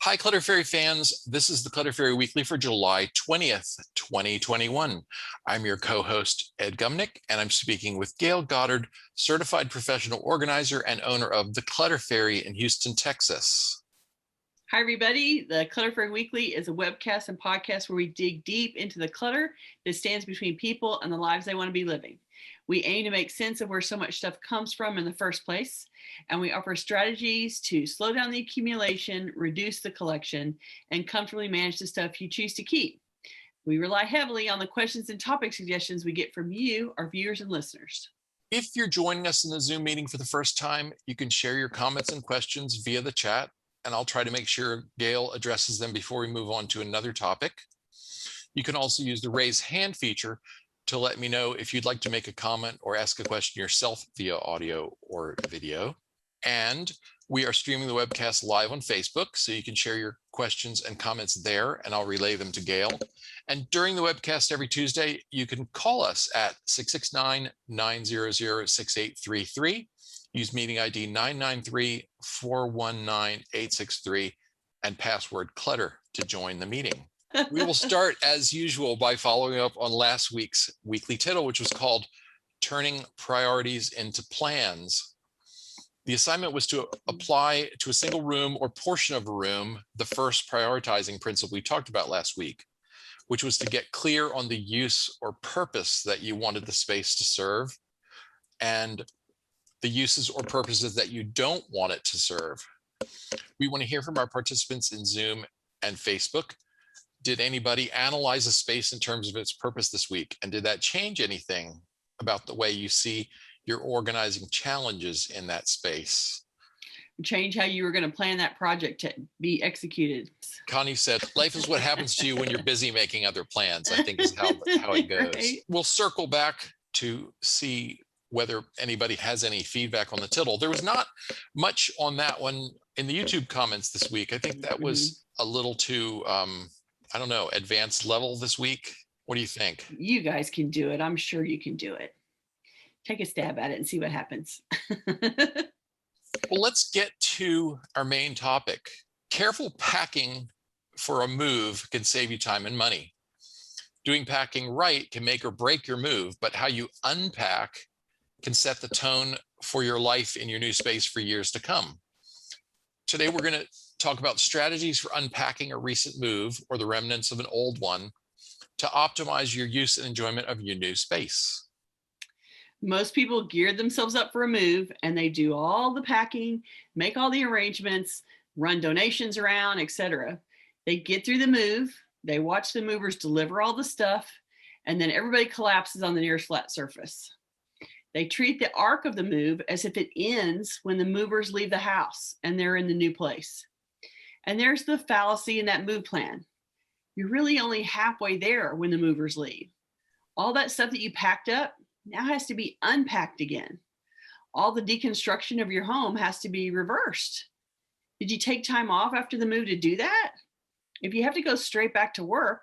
Hi, Clutter Fairy fans. This is the Clutter Fairy Weekly for July 20th, 2021. I'm your co-host, Ed Gumnick, and I'm speaking with Gayle Goddard, certified professional organizer and owner of the Clutter Fairy in Houston, Texas. Hi, everybody. The Clutter Fairy Weekly is a webcast and podcast where we dig deep into the clutter that stands between people and the lives they want to be living. We aim to make sense of where so much stuff comes from in the first place, and we offer strategies to slow down the accumulation, reduce the collection, and comfortably manage the stuff you choose to keep. We rely heavily on the questions and topic suggestions we get from you, our viewers and listeners. If you're joining us in the Zoom meeting for the first time, you can share your comments and questions via the chat, and I'll try to make sure Gayle addresses them before we move on to another topic. You can also use the raise hand feature to let me know if you'd like to make a comment or ask a question yourself via audio or video. And we are streaming the webcast live on Facebook, so you can share your questions and comments there, and I'll relay them to Gayle. And during the webcast every Tuesday, you can call us at 669-900-6833. Use meeting ID 993-419-863 and password clutter to join the meeting. We will start, as usual, by following up on last week's weekly title, which was called Turning Priorities into Plans. The assignment was to apply to a single room or portion of a room the first prioritizing principle we talked about last week, which was to get clear on the use or purpose that you wanted the space to serve and the uses or purposes that you don't want it to serve. We want to hear from our participants in Zoom and Facebook. Did anybody analyze a space in terms of its purpose this week? And did that change anything about the way you see your organizing challenges in that space? Change how you were going to plan that project to be executed. Connie said, life is what happens to you when you're busy making other plans, I think is how it goes. Right. We'll circle back to see whether anybody has any feedback on the title. There was not much on that one in the YouTube comments this week. I think that was a little too, I don't know, advanced level this week. What do you think? You guys can do it. I'm sure you can do it. Take a stab at it and see what happens. Well, let's get to our main topic. Careful packing for a move can save you time and money. Doing packing right can make or break your move, but how you unpack can set the tone for your life in your new space for years to come. Today, we're going to talk about strategies for unpacking a recent move or the remnants of an old one to optimize your use and enjoyment of your new space. Most people geared themselves up for a move and they do all the packing, make all the arrangements, run donations around, etc. They get through the move, they watch the movers deliver all the stuff, and then everybody collapses on the nearest flat surface. They treat the arc of the move as if it ends when the movers leave the house and they're in the new place. And there's the fallacy in that move plan. You're really only halfway there when the movers leave. All that stuff that you packed up now has to be unpacked again. All the deconstruction of your home has to be reversed. Did you take time off after the move to do that? If you have to go straight back to work,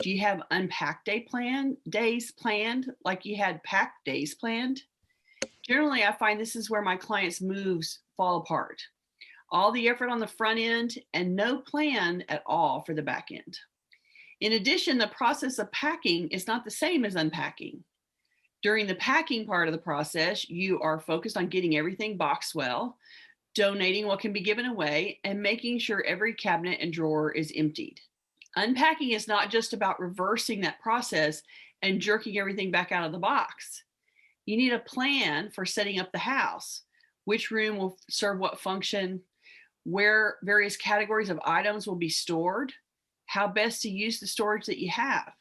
do you have unpack days planned like you had pack days planned? Generally, I find this is where my clients' moves fall apart. All the effort on the front end and no plan at all for the back end. In addition, the process of packing is not the same as unpacking. During the packing part of the process, you are focused on getting everything boxed well, donating what can be given away, and making sure every cabinet and drawer is emptied. Unpacking is not just about reversing that process and jerking everything back out of the box. You need a plan for setting up the house, which room will serve what function, where various categories of items will be stored, how best to use the storage that you have.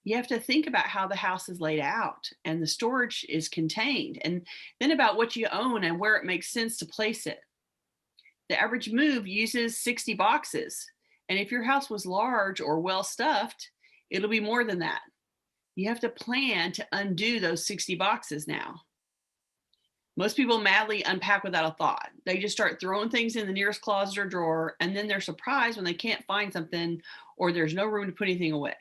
You have to think about how the house is laid out and the storage is contained, and then about what you own and where it makes sense to place it. The average move uses 60 boxes, and if your house was large or well stuffed, it'll be more than that. You have to plan to undo those 60 boxes now. Most people madly unpack without a thought. They just start throwing things in the nearest closet or drawer, and then they're surprised when they can't find something or there's no room to put anything away.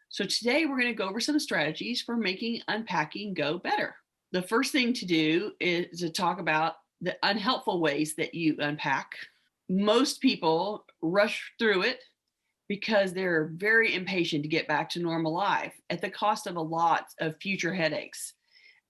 So today we're going to go over some strategies for making unpacking go better. The first thing to do is to talk about the unhelpful ways that you unpack. Most people rush through it because they're very impatient to get back to normal life at the cost of a lot of future headaches.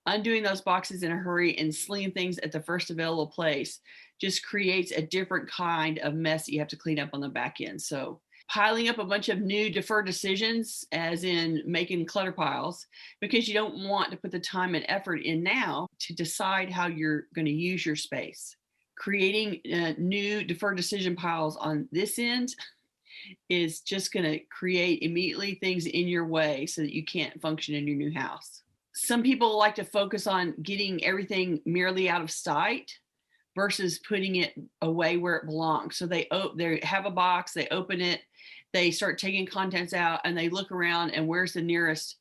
Undoing those boxes in a hurry and slinging things at the first available place just creates a different kind of mess that you have to clean up on the back end. So piling up a bunch of new deferred decisions, as in making clutter piles, because you don't want to put the time and effort in now to decide how you're going to use your space. Creating new deferred decision piles on this end is just going to create immediately things in your way so that you can't function in your new house. Some people like to focus on getting everything merely out of sight versus putting it away where it belongs. So they have a box, they open it, they start taking contents out, and they look around and where's the nearest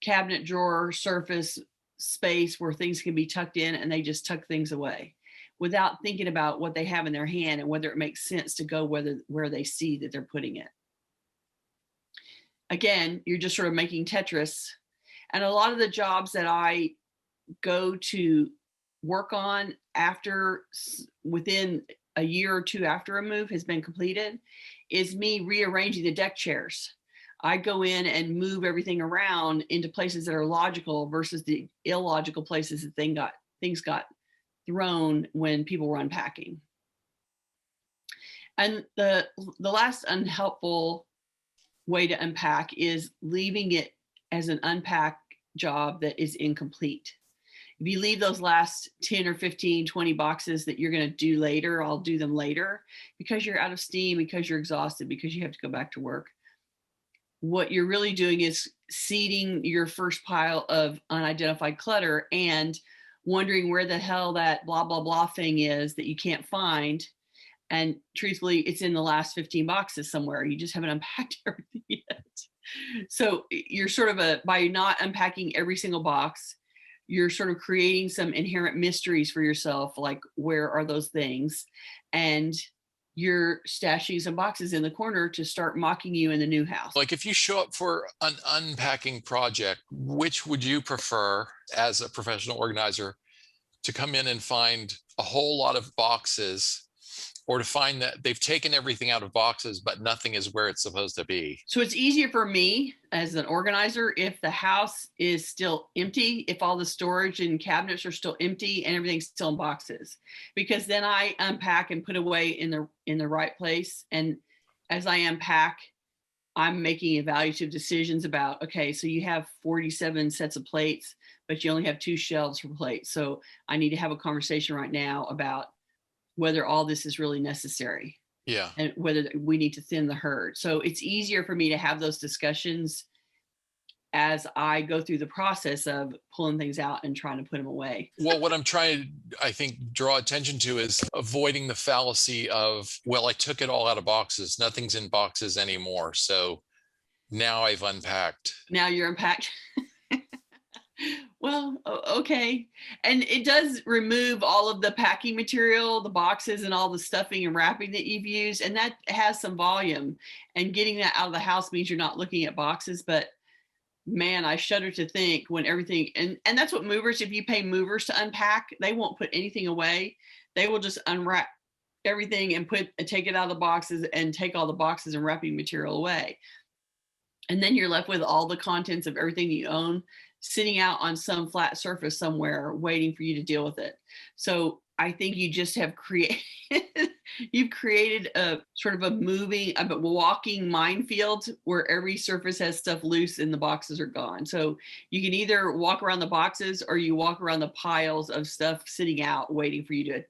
cabinet drawer, surface, space where things can be tucked in, and they just tuck things away without thinking about what they have in their hand and whether it makes sense to go where they see that they're putting it. Again, you're just sort of making Tetris. And a lot of the jobs that I go to work on within a year or two after a move has been completed is me rearranging the deck chairs. I go in and move everything around into places that are logical versus the illogical places that things got thrown when people were unpacking. And the last unhelpful way to unpack is leaving it as an unpack job that is incomplete. If you leave those last 10 or 15, 20 boxes that you're going to do later, I'll do them later, because you're out of steam, because you're exhausted, because you have to go back to work. What you're really doing is seeding your first pile of unidentified clutter and wondering where the hell that blah, blah, blah thing is that you can't find. And truthfully, it's in the last 15 boxes somewhere. You just haven't unpacked everything yet. So you're sort of by not unpacking every single box, you're sort of creating some inherent mysteries for yourself, like where are those things? And you're stashing some boxes in the corner to start mocking you in the new house. Like if you show up for an unpacking project, which would you prefer as a professional organizer, to come in and find a whole lot of boxes, or to find that they've taken everything out of boxes, but nothing is where it's supposed to be? So it's easier for me as an organizer if the house is still empty, if all the storage and cabinets are still empty and everything's still in boxes, because then I unpack and put away in the right place. And as I unpack, I'm making evaluative decisions about, okay, so you have 47 sets of plates, but you only have 2 shelves for plates. So I need to have a conversation right now about whether all this is really necessary. Yeah. And whether we need to thin the herd. So it's easier for me to have those discussions as I go through the process of pulling things out and trying to put them away. Well, what I'm trying to, I think, draw attention to is avoiding the fallacy of, well, I took it all out of boxes. Nothing's in boxes anymore. So now I've unpacked. Now you're unpacked. Well, okay. And it does remove all of the packing material, the boxes and all the stuffing and wrapping that you've used. And that has some volume. And getting that out of the house means you're not looking at boxes. But man, I shudder to think when everything, and that's what movers, if you pay movers to unpack, they won't put anything away. They will just unwrap everything and take it out of the boxes and take all the boxes and wrapping material away. And then you're left with all the contents of everything you own sitting out on some flat surface somewhere waiting for you to deal with it. So I think you just have you've created a sort of a walking minefield where every surface has stuff loose and the boxes are gone. So you can either walk around the boxes or you walk around the piles of stuff sitting out waiting for you to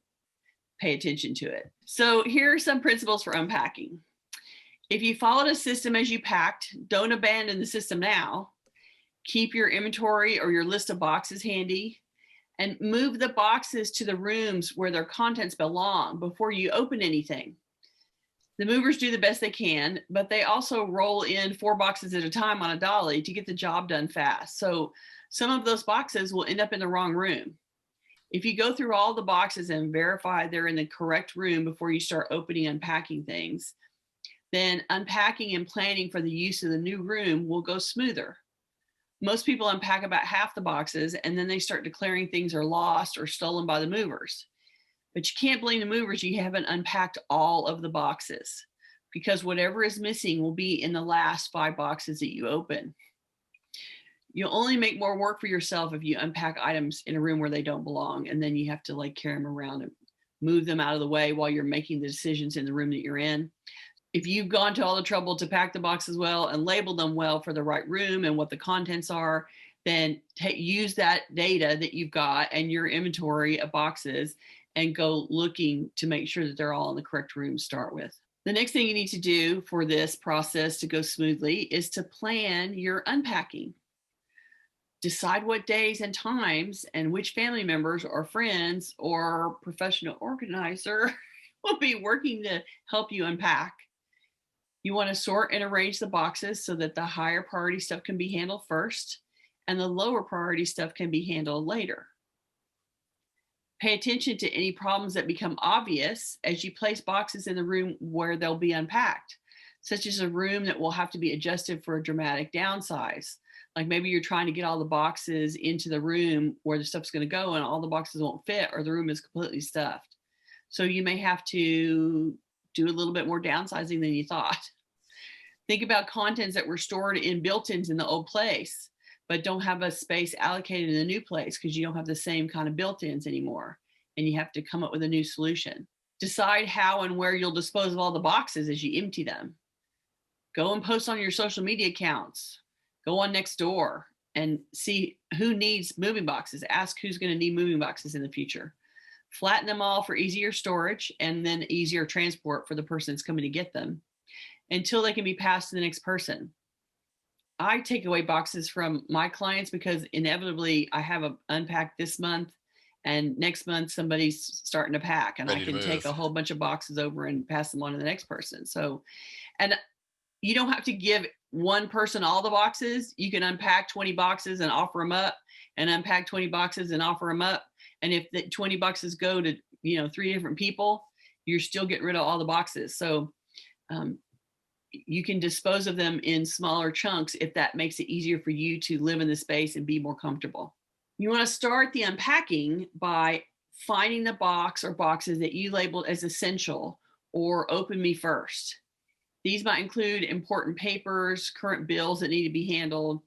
pay attention to it. So here are some principles for unpacking. If you followed a system as you packed, don't abandon the system now. Keep your inventory or your list of boxes handy, and move the boxes to the rooms where their contents belong before you open anything. The movers do the best they can, but they also roll in 4 boxes at a time on a dolly to get the job done fast. So some of those boxes will end up in the wrong room. If you go through all the boxes and verify they're in the correct room before you start opening and unpacking things, then unpacking and planning for the use of the new room will go smoother. Most people unpack about half the boxes and then they start declaring things are lost or stolen by the movers. But you can't blame the movers. You haven't unpacked all of the boxes. because whatever is missing will be in the last 5 boxes that you open. You'll only make more work for yourself if you unpack items in a room where they don't belong, and then you have to like carry them around and move them out of the way while you're making the decisions in the room that you're in. If you've gone to all the trouble to pack the boxes well and label them well for the right room and what the contents are, then use that data that you've got and your inventory of boxes and go looking to make sure that they're all in the correct room to start with. The next thing you need to do for this process to go smoothly is to plan your unpacking. Decide what days and times and which family members or friends or professional organizer will be working to help you unpack. You want to sort and arrange the boxes so that the higher priority stuff can be handled first and the lower priority stuff can be handled later. Pay attention to any problems that become obvious as you place boxes in the room where they'll be unpacked, such as a room that will have to be adjusted for a dramatic downsize. Like maybe you're trying to get all the boxes into the room where the stuff's going to go and all the boxes won't fit or the room is completely stuffed. So you may have to do a little bit more downsizing than you thought. Think about contents that were stored in built-ins in the old place, but don't have a space allocated in the new place because you don't have the same kind of built-ins anymore. And you have to come up with a new solution. Decide how and where you'll dispose of all the boxes as you empty them. Go and post on your social media accounts. Go on Nextdoor and see who needs moving boxes. Ask who's going to need moving boxes in the future. Flatten them all for easier storage and then easier transport for the person that's coming to get them until they can be passed to the next person. I take away boxes from my clients because inevitably I have a unpack this month and next month somebody's starting to pack and I can take a whole bunch of boxes over and pass them on to the next person. So, and you don't have to give one person all the boxes. You can unpack 20 boxes and offer them up and unpack 20 boxes and offer them up. And if the 20 boxes go to, 3 different people, you're still getting rid of all the boxes. So you can dispose of them in smaller chunks if that makes it easier for you to live in the space and be more comfortable. You want to start the unpacking by finding the box or boxes that you labeled as essential or open me first. These might include important papers, current bills that need to be handled,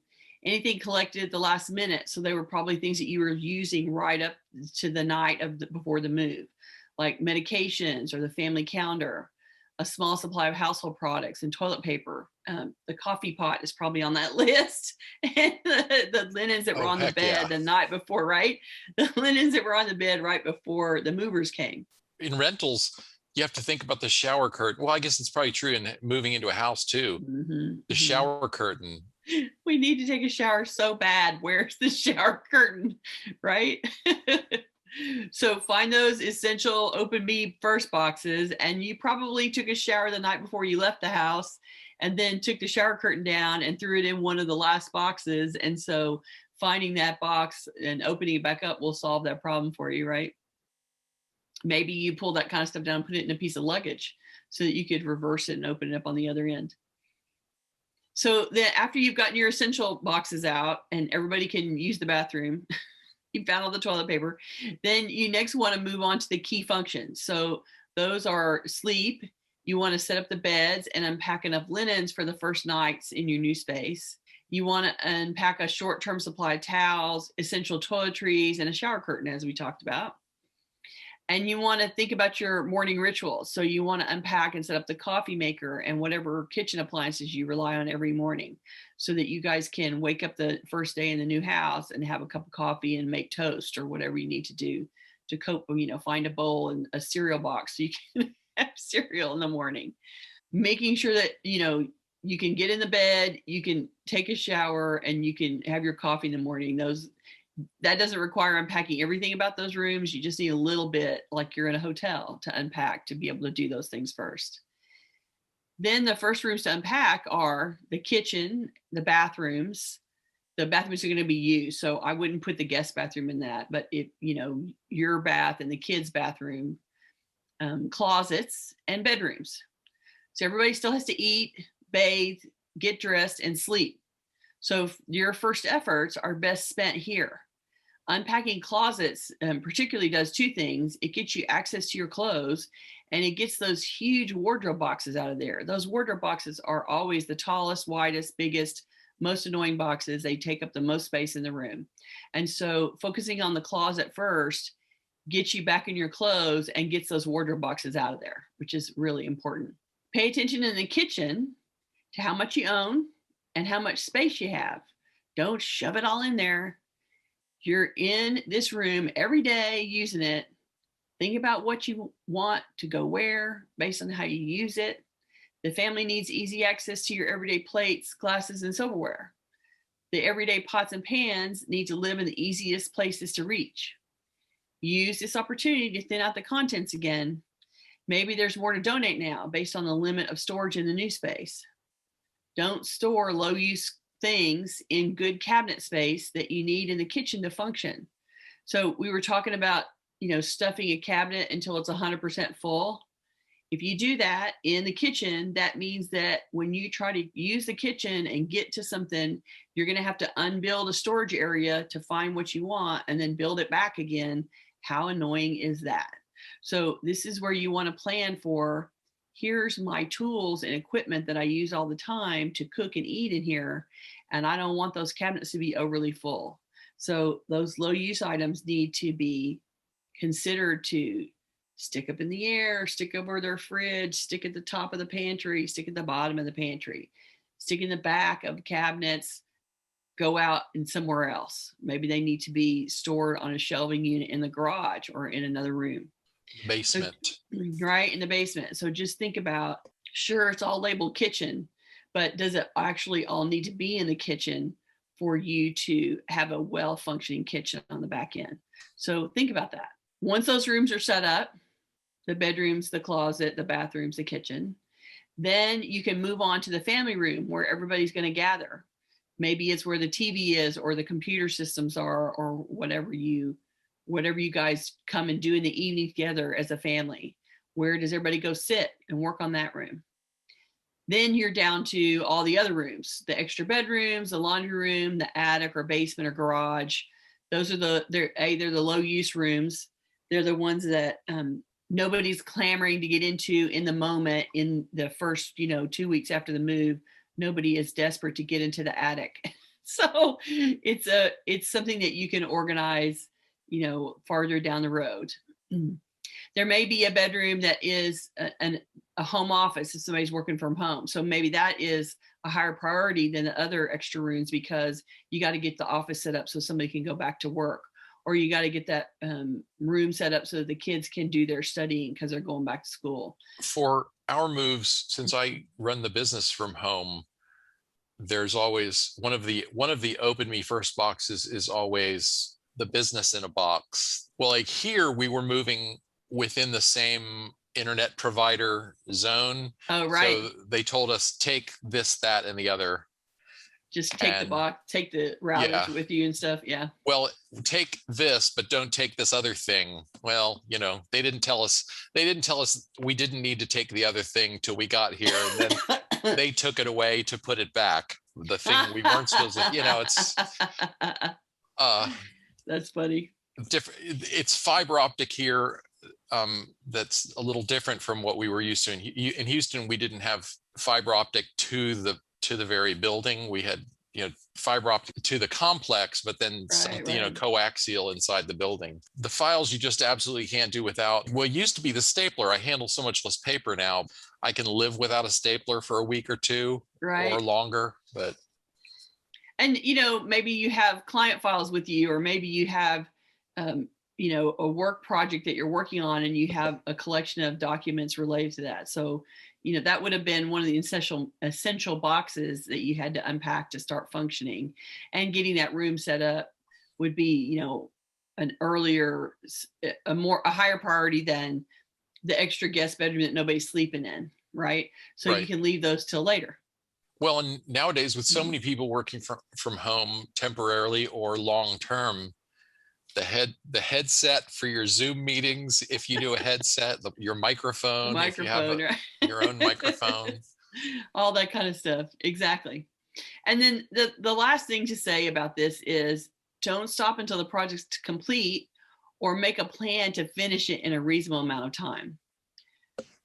anything collected at the last minute. So they were probably things that you were using right up to the night before the move, like medications or the family calendar, a small supply of household products and toilet paper. The coffee pot is probably on that list. And the linens that were on the bed the night before, right? The linens that were on the bed right before the movers came. In rentals, you have to think about the shower curtain. Well, I guess it's probably true in moving into a house too. Mm-hmm. The shower curtain. We need to take a shower so bad. Where's the shower curtain, right? So find those essential open me first boxes, and you probably took a shower the night before you left the house and then took the shower curtain down and threw it in one of the last boxes. And so finding that box and opening it back up will solve that problem for you, right? Maybe you pull that kind of stuff down and put it in a piece of luggage so that you could reverse it and open it up on the other end. So then after you've gotten your essential boxes out and everybody can use the bathroom, you found all the toilet paper, then you next want to move on to the key functions. So those are sleep. You want to set up the beds and unpack enough linens for the first nights in your new space. You want to unpack a short-term supply of towels, essential toiletries, and a shower curtain, as we talked about. And you want to think about your morning rituals. So you want to unpack and set up the coffee maker and whatever kitchen appliances you rely on every morning so that you guys can wake up the first day in the new house and have a cup of coffee and make toast or whatever you need to do to cope, find a bowl and a cereal box so you can have cereal in the morning. Making sure that, you can get in the bed, you can take a shower, and you can have your coffee in the morning. That doesn't require unpacking everything about those rooms. You just need a little bit, like you're in a hotel, to unpack to be able to do those things first. Then the first rooms to unpack are the kitchen, the bathrooms. The bathrooms are going to be used, so I wouldn't put the guest bathroom in that. But if your bath and the kids' bathroom, closets, and bedrooms. So everybody still has to eat, bathe, get dressed, and sleep. So your first efforts are best spent here. Unpacking closets particularly does two things. It gets you access to your clothes, and it gets those huge wardrobe boxes out of there. Those wardrobe boxes are always the tallest, widest, biggest, most annoying boxes. They take up the most space in the room. And so focusing on the closet first gets you back in your clothes and gets those wardrobe boxes out of there, which is really important. Pay attention in the kitchen to how much you own and how much space you have. Don't shove it all in there. You're in this room every day using it. Think about what you want to go where based on how you use it. The family needs easy access to your everyday plates, glasses, and silverware. The everyday pots and pans need to live in the easiest places to reach. Use this opportunity to thin out the contents again. Maybe there's more to donate now based on the limit of storage in the new space. Don't store low-use things in good cabinet space that you need in the kitchen to function. So we were talking about, stuffing a cabinet until it's 100% full. If you do that in the kitchen, that means that when you try to use the kitchen and get to something, you're going to have to unbuild a storage area to find what you want and then build it back again. How annoying is that? So this is where you want to plan for, here's my tools and equipment that I use all the time to cook and eat in here. And I don't want those cabinets to be overly full. So those low use items need to be considered to stick up in the air, stick over their fridge, stick at the top of the pantry, stick at the bottom of the pantry, stick in the back of cabinets, go out and somewhere else. Maybe they need to be stored on a shelving unit in the garage or in another room. Basement. So, right, in the basement. So just think about, sure, it's all labeled kitchen, but does it actually all need to be in the kitchen for you to have a well-functioning kitchen on the back end? So think about that. Once those rooms are set up, the bedrooms, the closet, the bathrooms, the kitchen, then you can move on to the family room where everybody's going to gather. Maybe it's where the TV is or the computer systems are, or whatever you guys come and do in the evening together as a family. Where does everybody go sit and work on that room? Then you're down to all the other rooms, the extra bedrooms, the laundry room, the attic or basement or garage. Those are they're the low use rooms. They're the ones that nobody's clamoring to get into in the moment. In the first, 2 weeks after the move, nobody is desperate to get into the attic. So it's something that you can organize, farther down the road. There may be a bedroom that is a home office if somebody's working from home. So maybe that is a higher priority than the other extra rooms because you got to get the office set up so somebody can go back to work. Or you got to get that room set up so that the kids can do their studying because they're going back to school. For our moves, since I run the business from home, there's always one of the open me first boxes is always the business in a box. Well, like here we were moving within the same internet provider zone. Oh, right. So they told us take this, that, and the other. Just take the box, take the routers with you and stuff. Yeah. Well, take this, but don't take this other thing. Well, they didn't tell us we didn't need to take the other thing till we got here. And then they took it away to put it back. The thing we weren't supposed to, it's that's funny. Different. It's fiber optic here. That's a little different from what we were used to in Houston. We didn't have fiber optic to the very building. We had fiber optic to the complex, but then something coaxial inside the building. The files you just absolutely can't do without. Well, it used to be the stapler. I handle so much less paper now. I can live without a stapler for a week or two or longer. But maybe you have client files with you, or maybe you have a work project that you're working on and you have a collection of documents related to that. So that would have been one of the essential boxes that you had to unpack to start functioning. And getting that room set up would be, an earlier, a higher priority than the extra guest bedroom that nobody's sleeping in, right? So you can leave those till later. Well, and nowadays with so many people working from home temporarily or long term, the headset for your Zoom meetings, if you do a headset, your microphone, if you have your own microphone, all that kind of stuff. Exactly. And then the last thing to say about this is don't stop until the project's complete, or make a plan to finish it in a reasonable amount of time.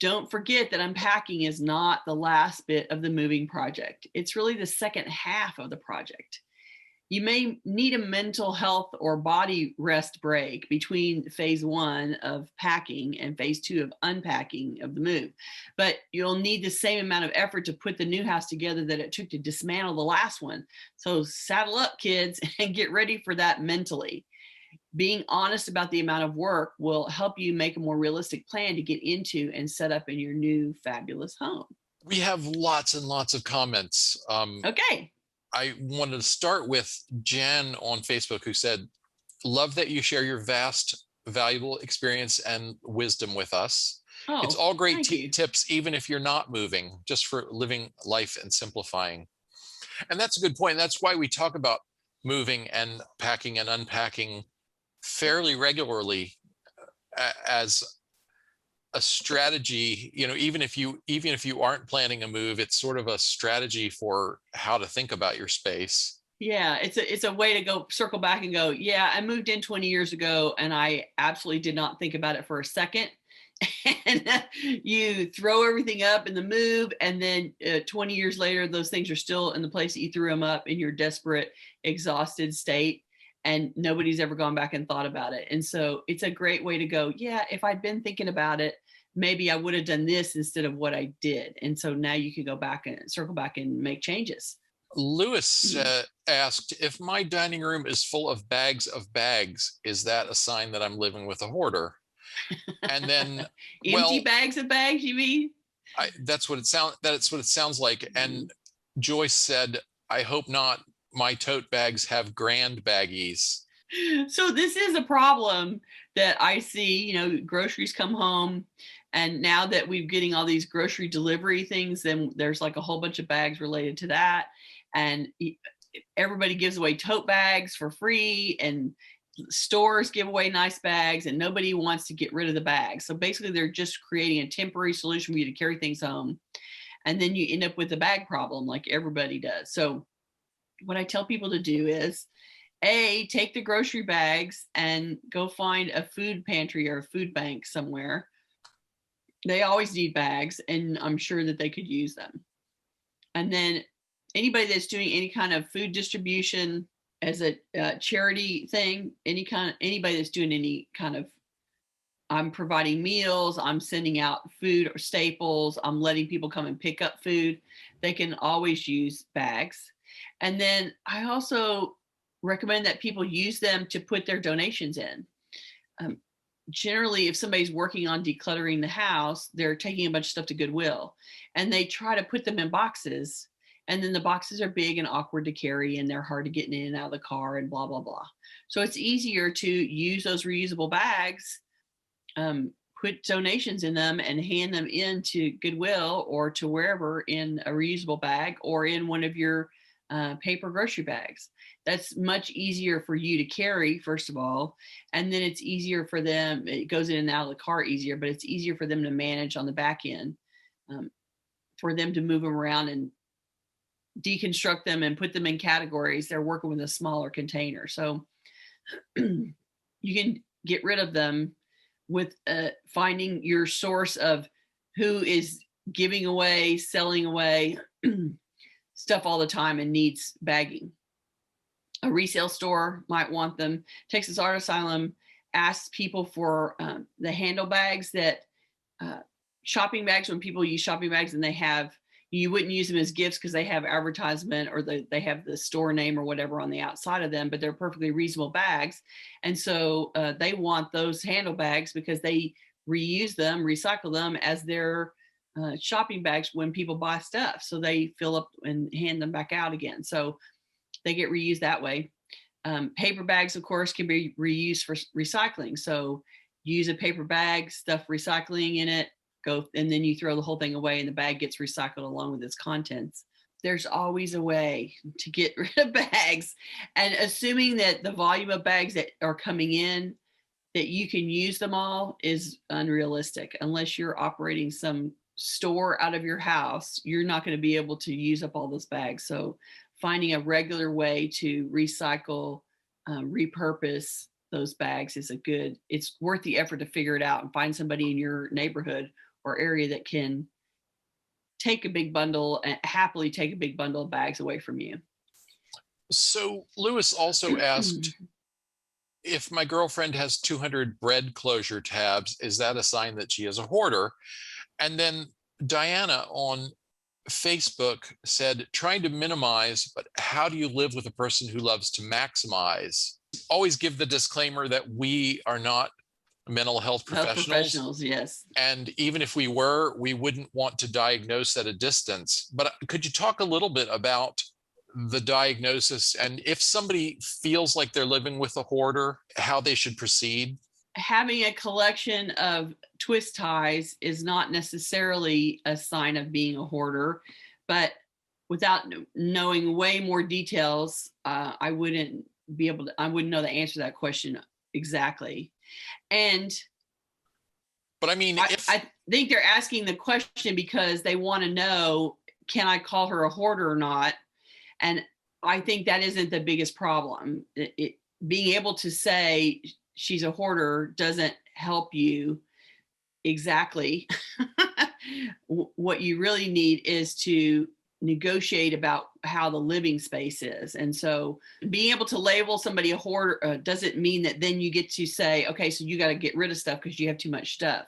Don't forget that unpacking is not the last bit of the moving project. It's really the second half of the project. You may need a mental health or body rest break between phase 1 of packing and phase 2 of unpacking of the move. But you'll need the same amount of effort to put the new house together that it took to dismantle the last one. So saddle up, kids, and get ready for that mentally. Being honest about the amount of work will help you make a more realistic plan to get into and set up in your new fabulous home. We have lots and lots of comments. Okay. I wanted to start with Jen on Facebook, who said, love that you share your vast, valuable experience and wisdom with us. Oh, it's all great thank you. tips, even if you're not moving, just for living life and simplifying. And that's a good point. That's why we talk about moving and packing and unpacking fairly regularly as a strategy. Even if you aren't planning a move, it's sort of a strategy for how to think about your space. Yeah, it's a way to go circle back and go, yeah, I moved in 20 years ago and I absolutely did not think about it for a second. And you throw everything up in the move, and then 20 years later, those things are still in the place that you threw them up in your desperate, exhausted state, and nobody's ever gone back and thought about it. And so it's a great way to go, yeah, if I'd been thinking about it, maybe I would have done this instead of what I did. And so now you can go back and circle back and make changes. Lewis asked, if my dining room is full of bags, is that a sign that I'm living with a hoarder? And then empty bags of bags, you mean? That's what it sounds like. And Joyce said, I hope not. My tote bags have grand baggies. So this is a problem that I see. Groceries come home, and now that we're getting all these grocery delivery things, then there's like a whole bunch of bags related to that. And everybody gives away tote bags for free, and stores give away nice bags, and nobody wants to get rid of the bags. So basically they're just creating a temporary solution for you to carry things home. And then you end up with a bag problem like everybody does. So what I tell people to do is, take the grocery bags and go find a food pantry or a food bank somewhere. They always need bags, and I'm sure that they could use them. And then anybody that's doing any kind of food distribution as a charity thing, anybody that's doing any kind of, I'm providing meals, I'm sending out food or staples, I'm letting people come and pick up food, they can always use bags. And then I also recommend that people use them to put their donations in. Generally, if somebody's working on decluttering the house, they're taking a bunch of stuff to Goodwill, and they try to put them in boxes, and then the boxes are big and awkward to carry, and they're hard to get in and out of the car, and blah, blah, blah. So it's easier to use those reusable bags, put donations in them, and hand them into Goodwill or to wherever in a reusable bag or in one of your paper grocery bags. That's much easier for you to carry, first of all, and then it's easier for them. It goes in and out of the car easier, but it's easier for them to manage on the back end, for them to move them around and deconstruct them and put them in categories. They're working with a smaller container, so you can get rid of them with finding your source of who is giving away, selling away stuff all the time and needs bagging. A resale store might want them. Texas Art Asylum asks people for the handle bags that shopping bags, when people use shopping bags and you wouldn't use them as gifts because they have advertisement or they have the store name or whatever on the outside of them, but they're perfectly reasonable bags. And so they want those handle bags because they reuse them, recycle them as their shopping bags when people buy stuff. So they fill up and hand them back out again. So they get reused that way. Paper bags, of course, can be reused for recycling. So use a paper bag, stuff recycling in it, and then you throw the whole thing away and the bag gets recycled along with its contents. There's always a way to get rid of bags. And assuming that the volume of bags that are coming in, that you can use them all, is unrealistic. Unless you're operating some store out of your house, you're not going to be able to use up all those bags. So finding a regular way to recycle repurpose those bags is it's worth the effort to figure it out and find somebody in your neighborhood or area that can take a big bundle and happily take a big bundle of bags away from you. So Lewis also asked, if my girlfriend has 200 bread closure tabs, is that a sign that she is a hoarder? And then Diana on Facebook said, trying to minimize, but how do you live with a person who loves to maximize? Always give the disclaimer that we are not mental health professionals. Yes. And even if we were, we wouldn't want to diagnose at a distance. But could you talk a little bit about the diagnosis and if somebody feels like they're living with a hoarder, how they should proceed? Having a collection of twist ties is not necessarily a sign of being a hoarder, but without knowing way more details, I wouldn't know the answer to that question exactly. But I mean, I think they're asking the question because they want to know, can I call her a hoarder or not? And I think that isn't the biggest problem. Being able to say she's a hoarder doesn't help you exactly. What you really need is to negotiate about how the living space is. And so being able to label somebody a hoarder doesn't mean that then you get to say, okay, so you got to get rid of stuff because you have too much stuff.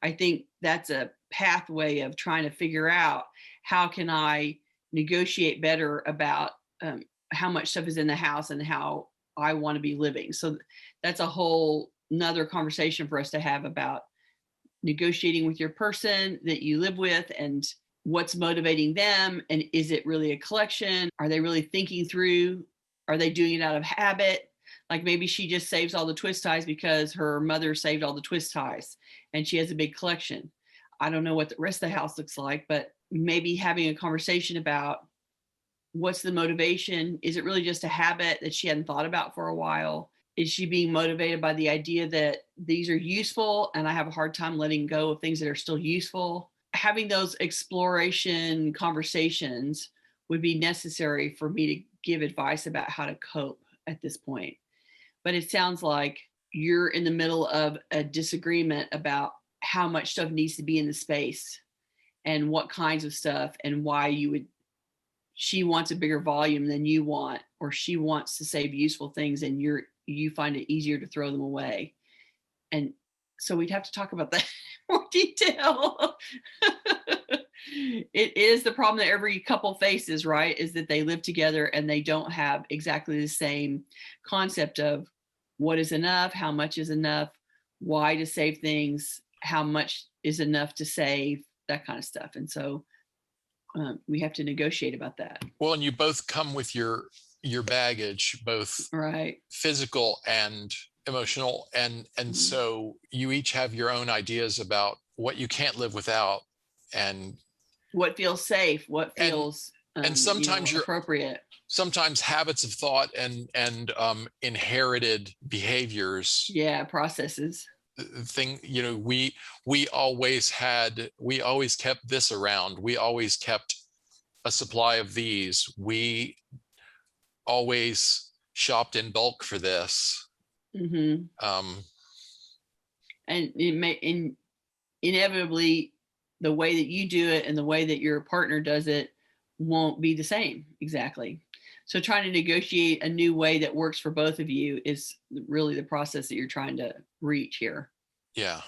I think that's a pathway of trying to figure out how can I negotiate better about how much stuff is in the house and how I want to be living. So that's a whole nother conversation for us to have about negotiating with your person that you live with and what's motivating them. And is it really a collection? Are they really thinking through? Are they doing it out of habit? Like maybe she just saves all the twist ties because her mother saved all the twist ties and she has a big collection. I don't know what the rest of the house looks like, but maybe having a conversation about what's the motivation? Is it really just a habit that she hadn't thought about for a while? Is she being motivated by the idea that these are useful and I have a hard time letting go of things that are still useful? Having those exploration conversations would be necessary for me to give advice about how to cope at this point. But it sounds like you're in the middle of a disagreement about how much stuff needs to be in the space and what kinds of stuff and why she wants a bigger volume than you want, or she wants to save useful things and you find it easier to throw them away. And so we'd have to talk about that in more detail. It is the problem that every couple faces, right? Is that they live together and they don't have exactly the same concept of what is enough, how much is enough, why to save things, how much is enough to save, that kind of stuff. And so we have to negotiate about that. Well, and you both come with your baggage, both right, physical and emotional, and so you each have your own ideas about what you can't live without and what feels safe, what feels and sometimes you're appropriate. Sometimes habits of thought and inherited behaviors, processes. We always kept this around. We always kept a supply of these. We always shopped in bulk for this. And inevitably the way that you do it and the way that your partner does it won't be the same exactly. So trying to negotiate a new way that works for both of you is really the process that you're trying to reach here. Yeah.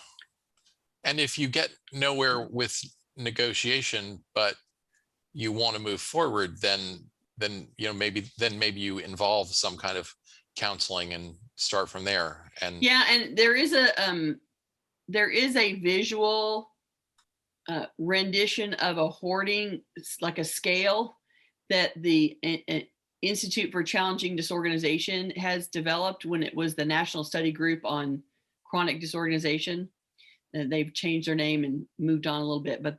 And if you get nowhere with negotiation, but you want to move forward, then maybe you involve some kind of counseling and start from there. And and there is a visual rendition of a hoarding, like a scale that the Institute for Challenging Disorganization has developed when it was the National Study Group on Chronic Disorganization. They've changed their name and moved on a little bit, but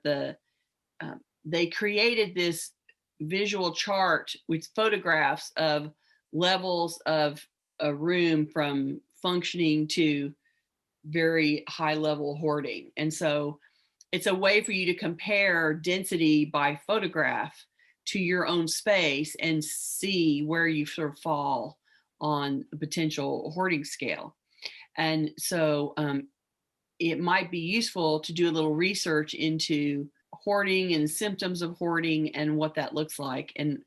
they created this visual chart with photographs of levels of a room from functioning to very high level hoarding. And so it's a way for you to compare density by photograph to your own space and see where you sort of fall on a potential hoarding scale. And so it might be useful to do a little research into hoarding and symptoms of hoarding and what that looks like. And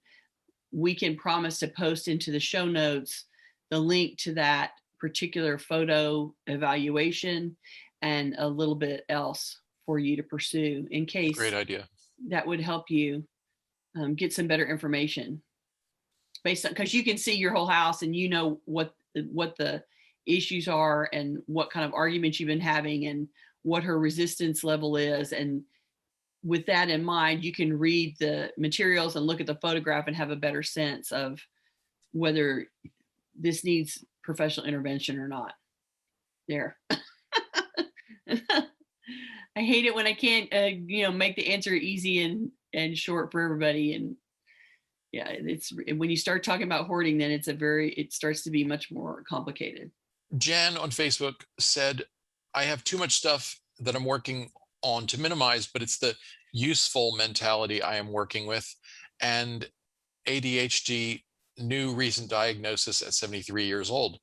we can promise to post into the show notes the link to that particular photo evaluation and a little bit else for you to pursue in case. Great idea. That would help you get some better information based on, because you can see your whole house and you know what the issues are and what kind of arguments you've been having and what her resistance level is. And with that in mind, you can read the materials and look at the photograph and have a better sense of whether this needs professional intervention or not. There. I hate it when I can't, make the answer easy and short for everybody. And yeah, it's when you start talking about hoarding, then it starts to be much more complicated. Jan on Facebook said, I have too much stuff that I'm working on to minimize, but it's the useful mentality I am working with. And ADHD, new recent diagnosis at 73 years old.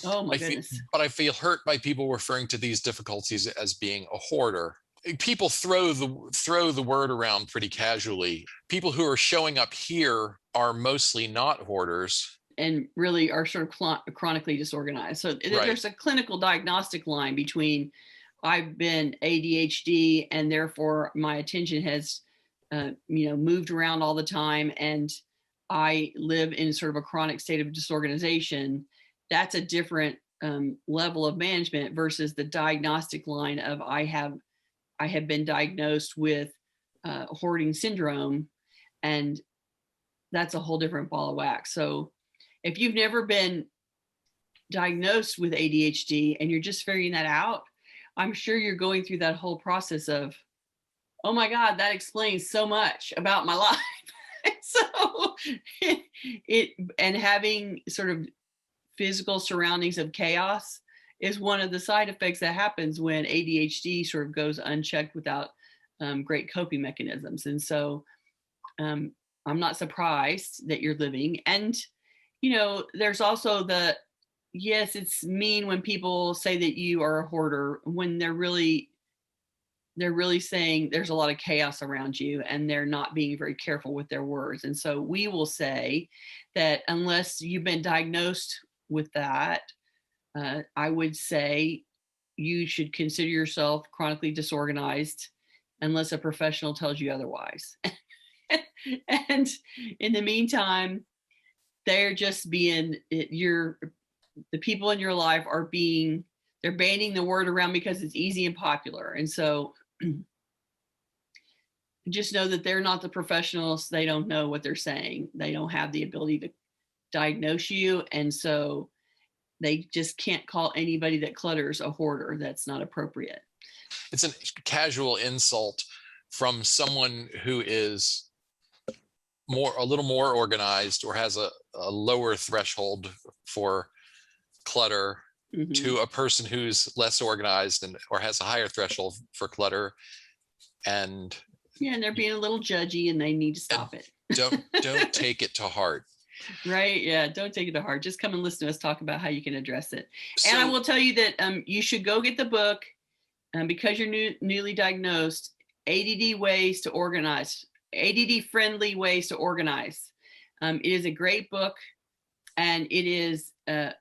Oh my goodness. But I feel hurt by people referring to these difficulties as being a hoarder. People throw the word around pretty casually. People who are showing up here are mostly not hoarders. And really are sort of chronically disorganized. So there's a clinical diagnostic line between I've been ADHD and therefore my attention has, moved around all the time and I live in sort of a chronic state of disorganization. That's a different level of management versus the diagnostic line of I have been diagnosed with hoarding syndrome, and that's a whole different ball of wax. So if you've never been diagnosed with ADHD and you're just figuring that out, I'm sure you're going through that whole process of, oh my God, that explains so much about my life. So and having sort of physical surroundings of chaos is one of the side effects that happens when ADHD sort of goes unchecked without great coping mechanisms. And so I'm not surprised that you're living. And, there's also yes, it's mean when people say that you are a hoarder when they're really saying there's a lot of chaos around you and they're not being very careful with their words. And so we will say that unless you've been diagnosed with that, I would say you should consider yourself chronically disorganized unless a professional tells you otherwise. And in the meantime, they're just the people in your life they're banning the word around because it's easy and popular. And so just know that they're not the professionals. They don't know what they're saying. They don't have the ability to diagnose you. And so they just can't call anybody that clutters a hoarder. That's not appropriate. It's a casual insult from someone who is a little more organized or has a lower threshold for clutter to a person who's less organized or has a higher threshold for clutter. And they're being a little judgy and they need to stop it. Don't take it to heart. Right. Yeah. Don't take it to heart. Just come and listen to us talk about how you can address it. And I will tell you that you should go get the book because you're newly diagnosed, ADD ways to organize, ADD friendly ways to organize. It is a great book and it is a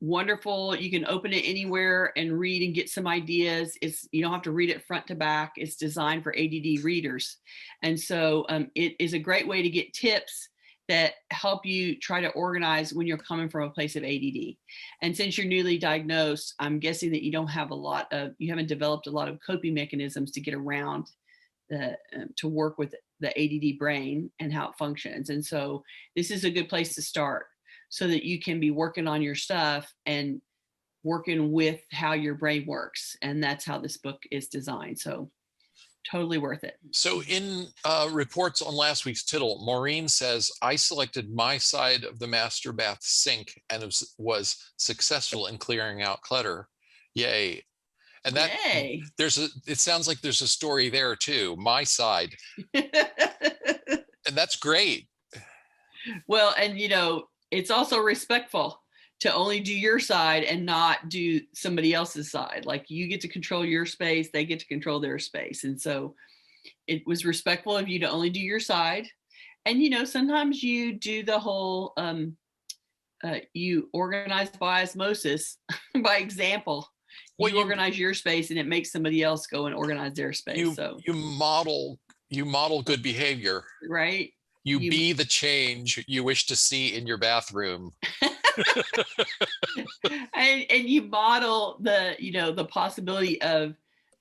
wonderful, you can open it anywhere and read and get some ideas. You don't have to read it front to back. It's designed for ADD readers. And so it is a great way to get tips that help you try to organize when you're coming from a place of ADD. And since you're newly diagnosed, I'm guessing that you haven't developed a lot of coping mechanisms to get around to work with the ADD brain and how it functions. And so this is a good place to start so that you can be working on your stuff and working with how your brain works. And that's how this book is designed. So totally worth it. So in reports on last week's Tittle, Maureen says, I selected my side of the master bath sink and was successful in clearing out clutter. Yay. And that Yay. It sounds like there's a story there too, my side. And that's great. Well, and it's also respectful to only do your side and not do somebody else's side. Like you get to control your space, they get to control their space. And so it was respectful of you to only do your side. And, you know, sometimes you do the whole, you organize by osmosis, by example. You organize your space and it makes somebody else go and organize their space. You model good behavior. Right. You be the change you wish to see in your bathroom. and you model the, you know, the possibility of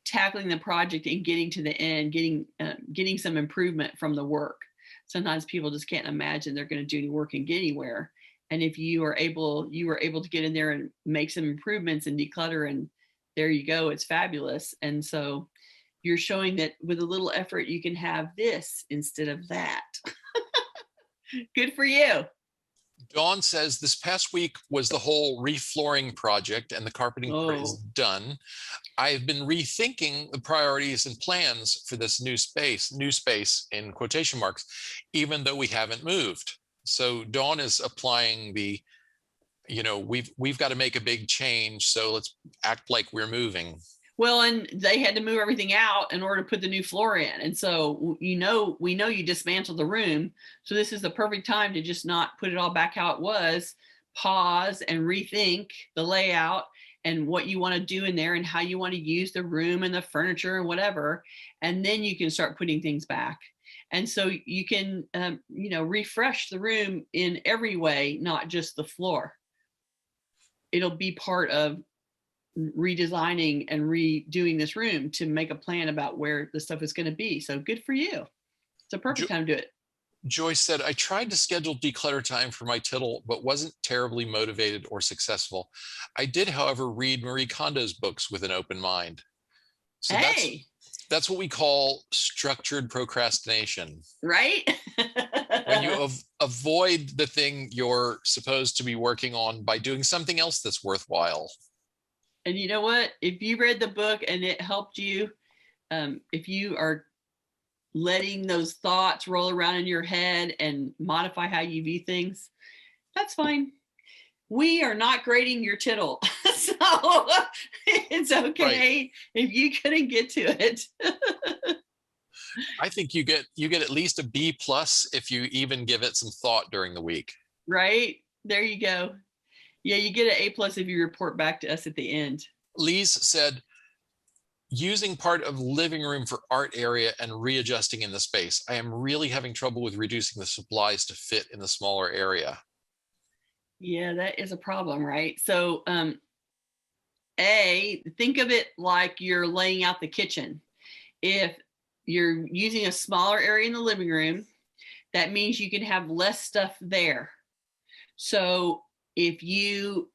tackling the project and getting to the end, getting some improvement from the work. Sometimes people just can't imagine they're going to do any work and get anywhere. And if you were able to get in there and make some improvements and declutter, and there you go, it's fabulous. And so you're showing that with a little effort, you can have this instead of that. Good for you. Dawn says this past week was the whole reflooring project and the carpeting part is done. I've been rethinking the priorities and plans for this new space in quotation marks, even though we haven't moved. So Dawn is applying the, you know, we've got to make a big change, so let's act like we're moving. Well, and they had to move everything out in order to put the new floor in. And so, you know, we know you dismantled the room. So this is the perfect time to just not put it all back how it was, pause and rethink the layout and what you want to do in there and how you want to use the room and the furniture and whatever. And then you can start putting things back. And so you can, you know, refresh the room in every way, not just the floor. It'll be part of redesigning and redoing this room to make a plan about where the stuff is going to be. So good for you. It's a perfect time to do it. Joyce said, I tried to schedule declutter time for my tittle, but wasn't terribly motivated or successful. I did, however, read Marie Kondo's books with an open mind. So that's what we call structured procrastination. Right? When you avoid the thing you're supposed to be working on by doing something else that's worthwhile. And you know what? If you read the book and it helped you, if you are letting those thoughts roll around in your head and modify how you view things, that's fine. We are not grading your tittle. So it's okay if you couldn't get to it. I think you get at least a B+ if you even give it some thought during the week. Right? There you go. Yeah, you get an A+ if you report back to us at the end. Lise said, using part of the living room for art area and readjusting in the space. I am really having trouble with reducing the supplies to fit in the smaller area. Yeah, that is a problem, right? So think of it like you're laying out the kitchen. If you're using a smaller area in the living room, that means you can have less stuff there. So if you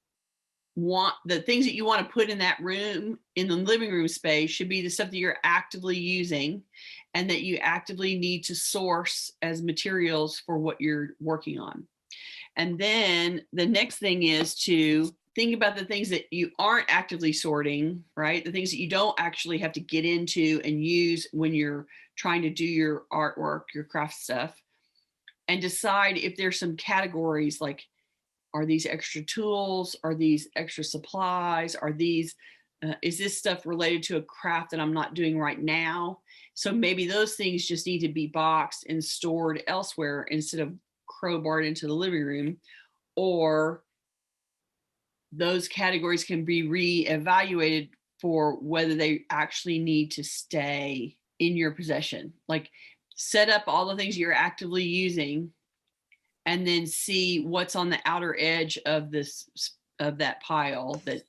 want the things that you want to put in that room, in the living room space, should be the stuff that you're actively using and that you actively need to source as materials for what you're working on. And then the next thing is to think about the things that you aren't actively sorting, right? The things that you don't actually have to get into and use when you're trying to do your artwork, your craft stuff, and decide if there's some categories like, are these extra tools? Are these extra supplies? Are these, is this stuff related to a craft that I'm not doing right now? So maybe those things just need to be boxed and stored elsewhere instead of crowbarred into the living room, or those categories can be reevaluated for whether they actually need to stay in your possession. Like set up all the things you're actively using and then see what's on the outer edge of that pile that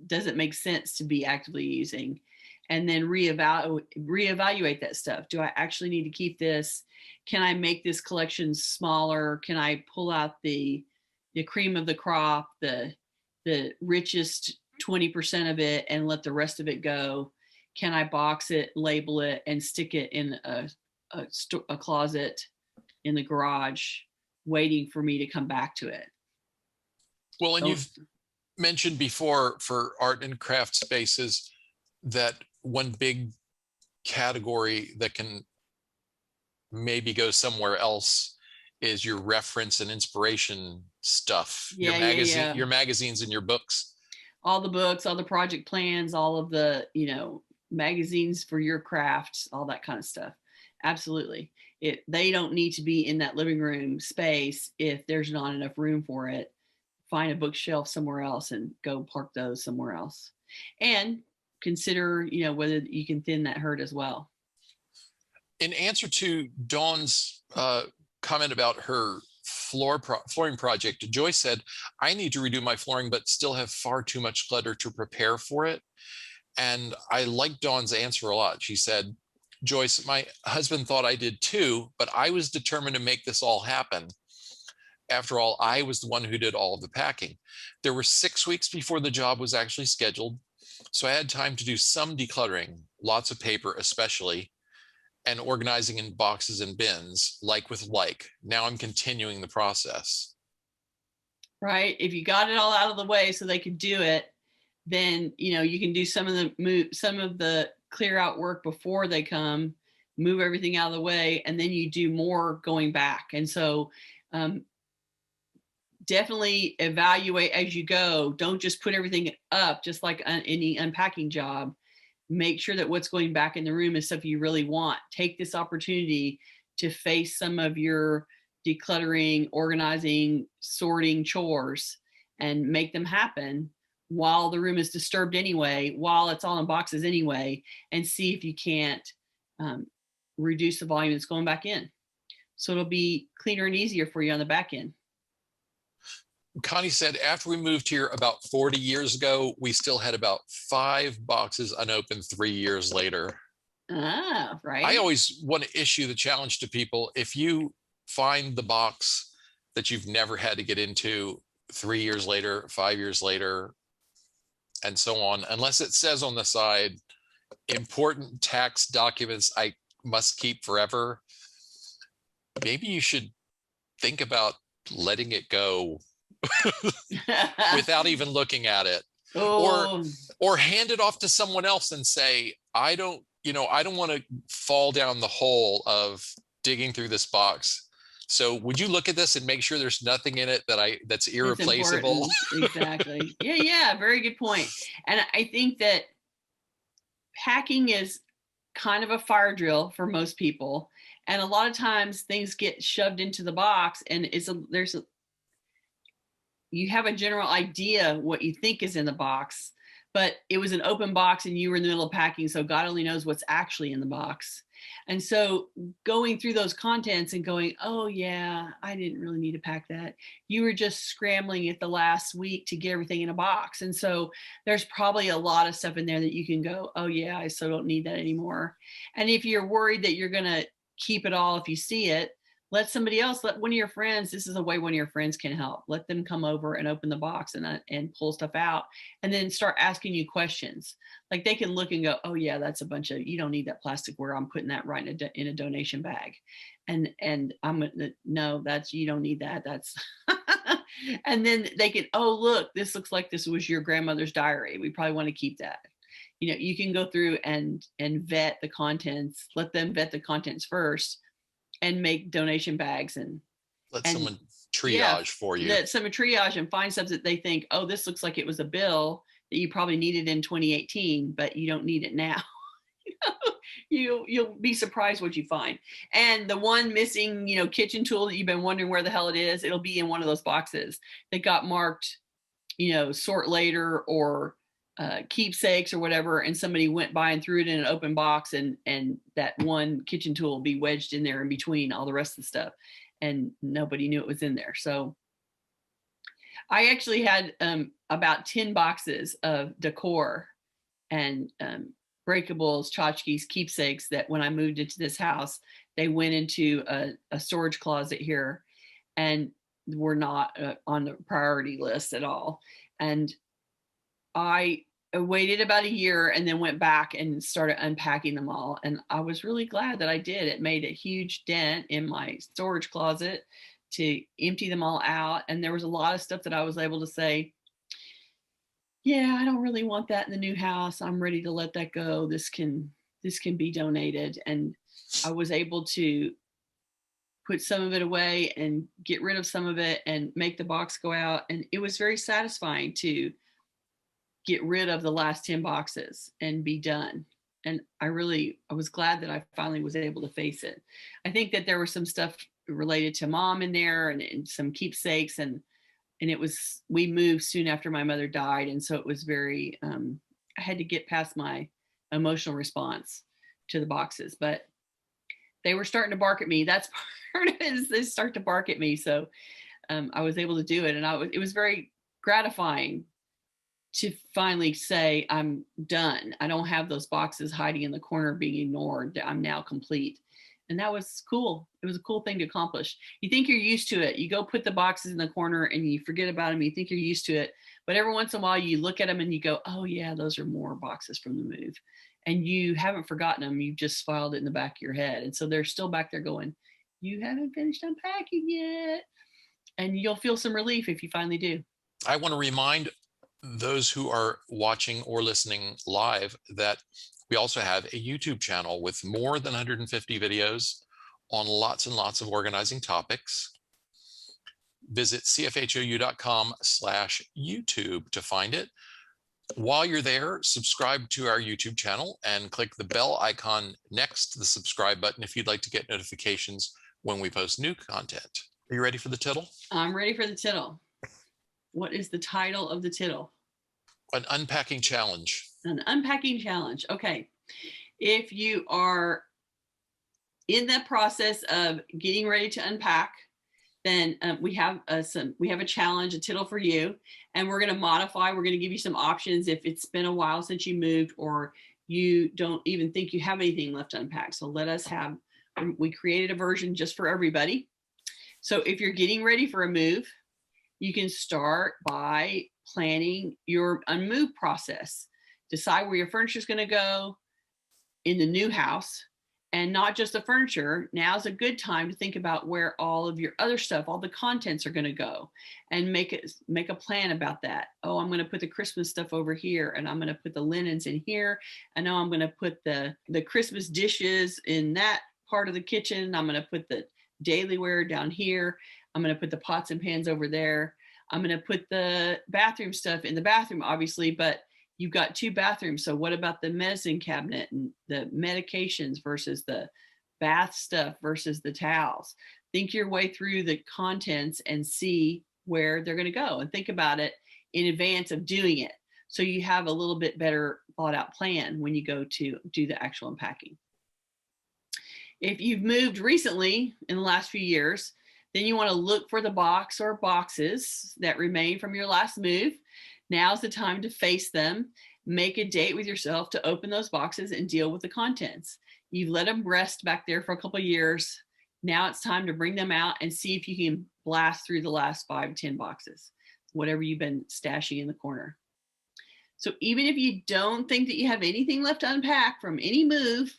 doesn't make sense to be actively using, and then reevaluate that stuff. Do I actually need to keep this? Can I make this collection smaller? Can I pull out the cream of the crop, the richest 20% of it, and let the rest of it go? Can I box it, label it, and stick it in a closet in the garage, waiting for me to come back to it? Well, and you've mentioned before for art and craft spaces that one big category that can maybe go somewhere else is your reference and inspiration stuff, Yeah, yeah, yeah. your magazines and your books. All the books, all the project plans, all of the, magazines for your crafts, all that kind of stuff. Absolutely. They don't need to be in that living room space if there's not enough room for it. Find a bookshelf somewhere else and go park those somewhere else. And consider, whether you can thin that herd as well. In answer to Dawn's comment about her flooring project, Joyce said, I need to redo my flooring, but still have far too much clutter to prepare for it. And I like Dawn's answer a lot. She said, Joyce, my husband thought I did too, but I was determined to make this all happen. After all, I was the one who did all of the packing. There were 6 weeks before the job was actually scheduled, so I had time to do some decluttering, lots of paper especially, and organizing in boxes and bins, like with like. Now I'm continuing the process. Right. If you got it all out of the way so they could do it, then you can do some of the clear out work before they come, move everything out of the way, and then you do more going back. And so definitely evaluate as you go. Don't just put everything up, just like any unpacking job. Make sure that what's going back in the room is stuff you really want. Take this opportunity to face some of your decluttering, organizing, sorting chores and make them happen while the room is disturbed anyway, while it's all in boxes anyway, and see if you can't reduce the volume that's going back in. So it'll be cleaner and easier for you on the back end. Connie said, after we moved here about 40 years ago, we still had about 5 boxes unopened 3 years later. Ah, right. I always want to issue the challenge to people. If you find the box that you've never had to get into 3 years later, 5 years later, and so on, unless it says on the side, important tax documents I must keep forever, maybe you should think about letting it go without even looking at it. Oh. Or hand it off to someone else and say, I don't want to fall down the hole of digging through this box. So would you look at this and make sure there's nothing in it that's irreplaceable? Exactly. Yeah. Very good point. And I think that packing is kind of a fire drill for most people. And a lot of times things get shoved into the box and you have a general idea what you think is in the box, but it was an open box and you were in the middle of packing. So God only knows what's actually in the box. And so going through those contents and going, oh yeah, I didn't really need to pack that. You were just scrambling at the last week to get everything in a box. And so there's probably a lot of stuff in there that you can go, oh yeah, I so don't need that anymore. And if you're worried that you're going to keep it all, if you see it, let one of your friends, this is a way one of your friends can help. Let them come over and open the box and pull stuff out and then start asking you questions. Like they can look and go, oh yeah, that's a bunch of, you don't need that plasticware. I'm putting that right in a donation bag. And no, you don't need that. That's, and then they can, oh, look, this looks like this was your grandmother's diary. We probably want to keep that. You can go through and vet the contents, let them vet the contents first, and make donation bags and let someone triage for you. Let someone triage and find stuff that they think, oh, this looks like it was a bill that you probably needed in 2018, but you don't need it now. You'll be surprised what you find. And the one missing, kitchen tool that you've been wondering where the hell it is, it'll be in one of those boxes that got marked, sort later or keepsakes or whatever, and somebody went by and threw it in an open box, and that one kitchen tool will be wedged in there in between all the rest of the stuff, and nobody knew it was in there. So I actually had about 10 boxes of decor and breakables, tchotchkes, keepsakes that when I moved into this house, they went into a storage closet here and were not on the priority list at all. And I waited about a year and then went back and started unpacking them all. And I was really glad that I did. It made a huge dent in my storage closet to empty them all out. And there was a lot of stuff that I was able to say, yeah, I don't really want that in the new house. I'm ready to let that go. This can be donated. And I was able to put some of it away and get rid of some of it and make the box go out. And it was very satisfying to get rid of the last 10 boxes and be done. And I was glad that I finally was able to face it. I think that there was some stuff related to mom in there and some keepsakes, and we moved soon after my mother died. And so it was very, I had to get past my emotional response to the boxes, but they were starting to bark at me. That's part of it, is they start to bark at me. So I was able to do it. And it was very gratifying to finally say, I'm done. I don't have those boxes hiding in the corner being ignored. I'm now complete. And that was cool. It was a cool thing to accomplish. You think you're used to it. You go put the boxes in the corner and you forget about them. You think you're used to it. But every once in a while you look at them and you go, oh yeah, those are more boxes from the move. And you haven't forgotten them. You've just filed it in the back of your head. And so they're still back there going, you haven't finished unpacking yet. And you'll feel some relief if you finally do. I want to remind those who are watching or listening live that we also have a YouTube channel with more than 150 videos on lots and lots of organizing topics. Visit cfhou.com/YouTube to find it. While you're there, subscribe to our YouTube channel and click the bell icon next to the subscribe button if you'd like to get notifications when we post new content. Are you ready for the tittle? I'm ready for the tittle. What is the title of the tittle? An unpacking challenge. An unpacking challenge. Okay. If you are in the process of getting ready to unpack, then we have a challenge, a tittle for you, and we're going to modify. We're going to give you some options if it's been a while since you moved or you don't even think you have anything left to unpack. So we created a version just for everybody. So if you're getting ready for a move, you can start by planning your unmove process. Decide where your furniture is going to go in the new house, and not just the furniture. Now's a good time to think about where all of your other stuff, all the contents are going to go, and make a plan about that. Oh, I'm going to put the Christmas stuff over here, and I'm going to put the linens in here. I know I'm going to put the Christmas dishes in that part of the kitchen. I'm going to put the daily wear down here. I'm going to put the pots and pans over there. I'm going to put the bathroom stuff in the bathroom, obviously, but you've got 2 bathrooms. So what about the medicine cabinet and the medications versus the bath stuff versus the towels? Think your way through the contents and see where they're going to go, and think about it in advance of doing it. So you have a little bit better thought out plan when you go to do the actual unpacking. If you've moved recently in the last few years, then you want to look for the box or boxes that remain from your last move. Now's the time to face them. Make a date with yourself to open those boxes and deal with the contents. You've let them rest back there for a couple of years. Now it's time to bring them out and see if you can blast through the last 5 to 10 boxes, whatever you've been stashing in the corner. So even if you don't think that you have anything left to unpack from any move,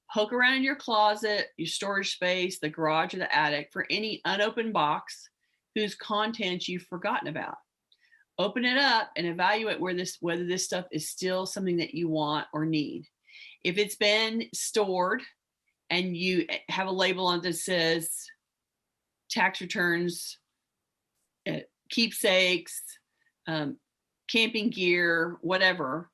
poke around in your closet, your storage space, the garage, or the attic for any unopened box whose contents you've forgotten about. Open it up and evaluate whether this stuff is still something that you want or need. If it's been stored and you have a label on it that says tax returns, keepsakes, camping gear, whatever,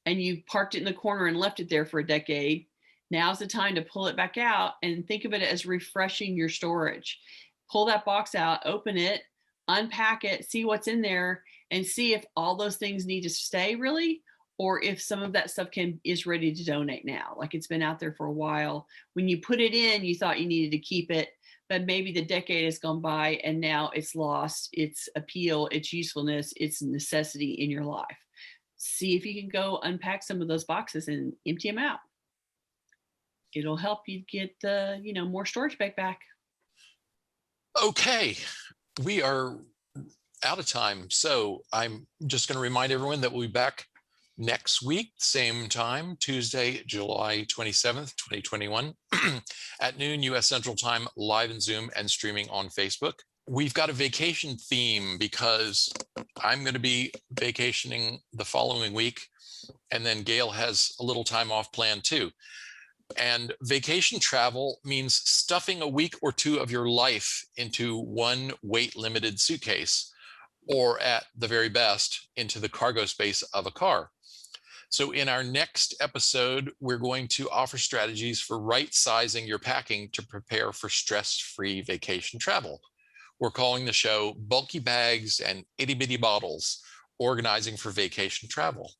and you parked it in the corner and left it there for a decade, now's the time to pull it back out and think of it as refreshing your storage. Pull that box out, open it, unpack it, see what's in there, and see if all those things need to stay really, or if some of that stuff is ready to donate now. Like it's been out there for a while. When you put it in, you thought you needed to keep it, but maybe the decade has gone by and now it's lost its appeal, its usefulness, its necessity in your life. See if you can go unpack some of those boxes and empty them out. It'll help you get more storage space back. Okay, we are out of time. So I'm just going to remind everyone that we'll be back next week, same time, Tuesday, July 27th, 2021, at noon US Central Time, live in Zoom and streaming on Facebook. We've got a vacation theme because I'm going to be vacationing the following week, and then Gayle has a little time off planned too. And vacation travel means stuffing a week or two of your life into one weight-limited suitcase, or at the very best, into the cargo space of a car. So in our next episode, we're going to offer strategies for right-sizing your packing to prepare for stress-free vacation travel. We're calling the show Bulky Bags and Itty Bitty Bottles, Organizing for Vacation Travel.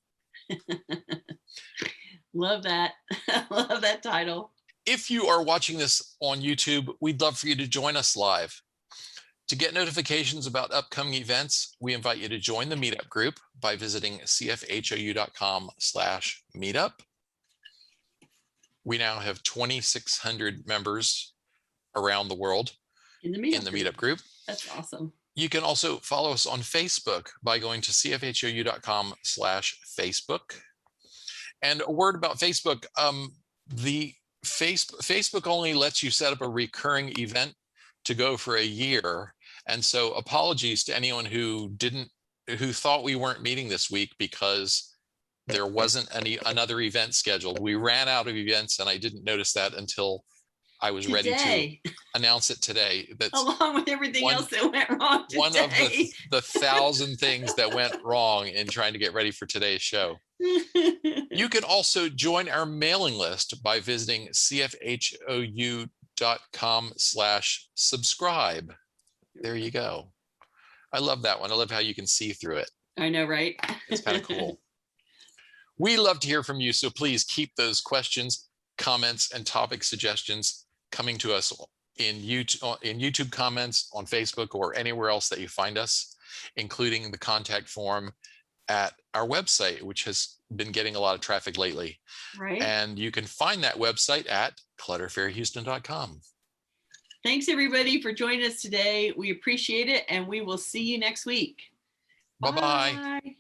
Love that. Love that title. If you are watching this on YouTube, we'd love for you to join us live. To get notifications about upcoming events, we invite you to join the meetup group by visiting cfhou.com/meetup. We now have 2,600 members around the world in the meetup group. That's awesome. You can also follow us on Facebook by going to cfhou.com/Facebook. And a word about Facebook. Facebook only lets you set up a recurring event to go for a year. And so apologies to anyone who thought we weren't meeting this week because there wasn't another event scheduled. We ran out of events and I didn't notice that until I was ready to announce it today. That's along with everything else that went wrong today. One of the 1,000 things that went wrong in trying to get ready for today's show. You can also join our mailing list by visiting cfhou.com/subscribe. There you go. I love that one. I love how you can see through it. I know, right? It's kind of cool. We love to hear from you, so please keep those questions, comments, and topic suggestions coming to us in YouTube comments, on Facebook, or anywhere else that you find us, including the contact form at our website, which has been getting a lot of traffic lately. Right. And you can find that website at clutterfairyhouston.com. Thanks, everybody, for joining us today. We appreciate it, and we will see you next week. Bye-bye. Bye.